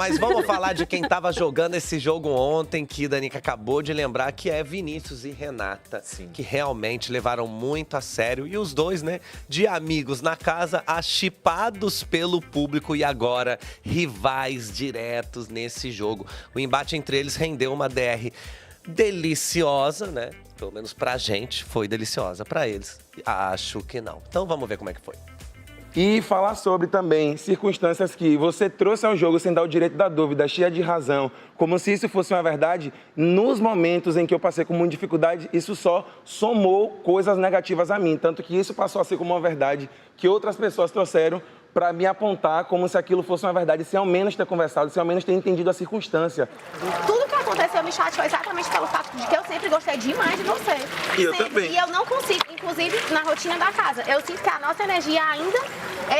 Mas vamos falar de quem estava jogando esse jogo ontem, que Danica acabou de lembrar, que é Vinícius e Renata. Sim. Que realmente levaram muito a sério. E os dois, né, de amigos na casa, a chipados pelo público e agora rivais diretos nesse jogo. O embate entre eles rendeu uma DR deliciosa, né? Pelo menos pra gente foi deliciosa, pra eles acho que não. Então vamos ver como é que foi. E falar sobre também circunstâncias que você trouxe ao jogo sem dar o direito da dúvida, cheia de razão, como se isso fosse uma verdade. Nos momentos em que eu passei com muita dificuldade, isso só somou coisas negativas a mim. Tanto que isso passou a ser como uma verdade que outras pessoas trouxeram para me apontar como se aquilo fosse uma verdade, sem ao menos ter conversado, sem ao menos ter entendido a circunstância. Tudo que aconteceu me chateou exatamente pelo fato de que eu sempre gostei demais de você. E eu Sempre. também. E eu não consigo, inclusive na rotina da casa, eu sinto que a nossa energia ainda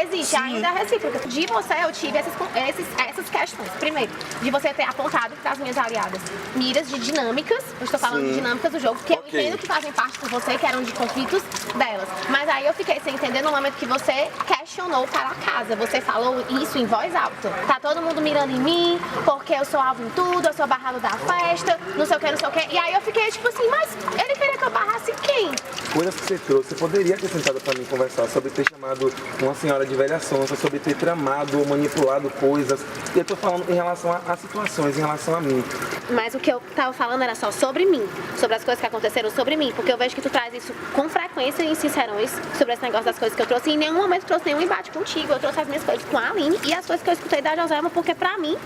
existe, ainda é recíproca. De você eu tive essas questões. Primeiro, de você ter apontado para as minhas aliadas miras de dinâmicas, eu estou falando de dinâmicas do jogo, que eu entendo que fazem parte por você, que eram de conflitos delas. Mas aí eu fiquei sem entender no momento que você questionou para a casa. Você falou isso em voz alta. Tá todo mundo mirando em mim, porque eu sou alvo em tudo, eu sou barrado da festa, não sei o que, não sei o que. E aí eu fiquei tipo assim, mas ele queria que eu barrasse quem? Coisas que você trouxe, você poderia ter sentado para mim conversar sobre ter chamado uma senhora de velha sonsa, sobre ter tramado ou manipulado coisas. E eu tô falando em relação a situações, em relação a mim. Mas o que eu tava falando era só sobre mim, sobre as coisas que aconteceram sobre mim, porque eu vejo que tu traz isso com frequência em Sincerões, sobre esse negócio das coisas que eu trouxe, e em nenhum momento trouxe nenhum embate contigo. Eu trouxe as minhas coisas com a Aline e as coisas que eu escutei da Joselma, porque pra mim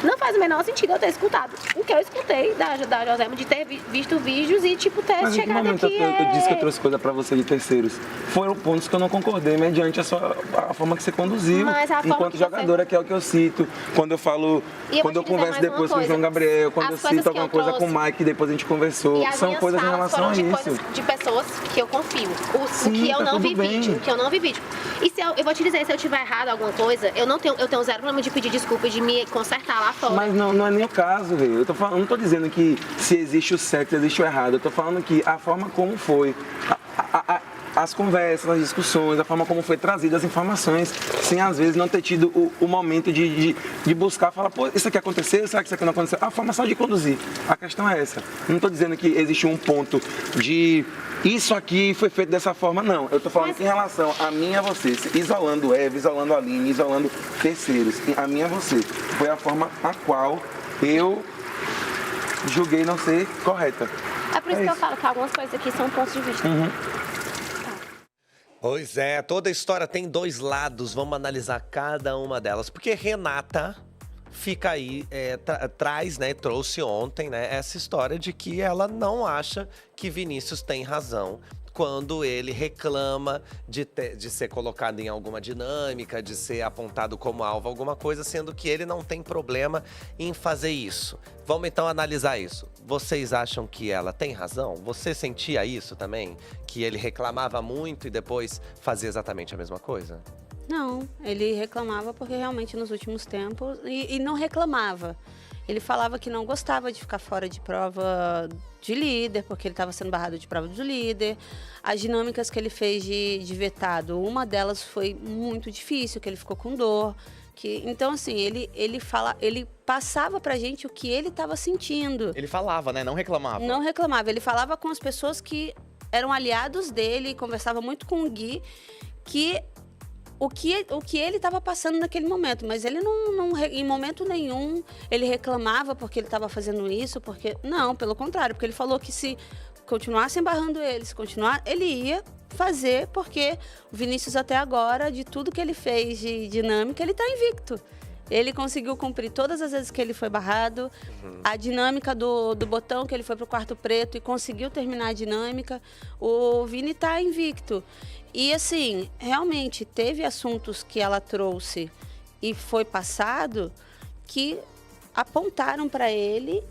não faz o menor sentido eu ter escutado o que eu escutei da Joselma, de ter visto vídeos e tipo ter Mas em que chegado momento aqui. eu disse que eu trouxe coisa pra você de terceiros? Foram pontos que eu não concordei mediante a forma que você conduziu, Mas a forma enquanto que jogadora, que é o que eu cito. Quando eu falo, E eu quando vou eu te dizer converso mais depois uma com o João coisa. Gabriel, quando As eu coisas cito que eu alguma coisa com o trouxe. Mike, depois a gente conversou. E as São minhas coisas em falas relação foram a de isso. coisas de pessoas que eu confio. O Sim, que eu tá não tudo vi bem. vídeo. Que eu não vi vídeo. E se eu vou te dizer, se eu tiver errado alguma coisa, eu tenho zero problema de pedir desculpa e de me consertar lá fora. Mas não é nem o caso, velho. Eu não tô dizendo que se existe o certo, existe o errado. Eu tô falando que a forma como foi, as conversas, as discussões, a forma como foi trazida as informações, sem às vezes não ter tido o momento de buscar, falar, pô, isso aqui aconteceu, será que isso aqui não aconteceu? A forma só de conduzir. A questão é essa. Não tô dizendo que existe um ponto de isso aqui foi feito dessa forma, não. Eu tô falando que em relação a mim e a você, isolando Eva, isolando a Aline, isolando terceiros, a mim e a você, foi a forma a qual eu julguei não ser correta. É por isso que eu falo que algumas coisas aqui são pontos de vista. Pois é, toda história tem dois lados, vamos analisar cada uma delas. Porque Renata fica aí, traz, né, trouxe ontem, né, essa história de que ela não acha que Vinícius tem razão quando ele reclama de ser colocado em alguma dinâmica, de ser apontado como alvo alguma coisa, sendo que ele não tem problema em fazer isso. Vamos então analisar isso. Vocês acham que ela tem razão? Você sentia isso também? Que ele reclamava muito e depois fazia exatamente a mesma coisa? Não, ele reclamava porque realmente nos últimos tempos, e não reclamava. Ele falava que não gostava de ficar fora de prova de líder, porque ele estava sendo barrado de prova de líder. As dinâmicas que ele fez de vetado, uma delas foi muito difícil, que ele ficou com dor. Então, assim, ele passava pra gente o que ele estava sentindo. Ele falava, né? Não reclamava. Não reclamava, ele falava com as pessoas que eram aliados dele, conversava muito com o Gui, que o que ele estava passando naquele momento, mas ele não em momento nenhum ele reclamava porque ele estava fazendo isso, não, pelo contrário, porque ele falou que se continuassem barrando ele, ele ia fazer, porque o Vinícius até agora, de tudo que ele fez de dinâmica, ele está invicto. Ele conseguiu cumprir todas as vezes que ele foi barrado, a dinâmica do botão, que ele foi pro quarto preto e conseguiu terminar a dinâmica. O Vini tá invicto. E assim, realmente, teve assuntos que ela trouxe e foi passado que apontaram para ele.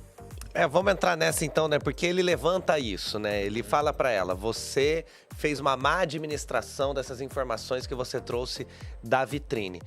Vamos entrar nessa então, né? Porque ele levanta isso, né? Ele fala pra ela, você fez uma má administração dessas informações que você trouxe da vitrine.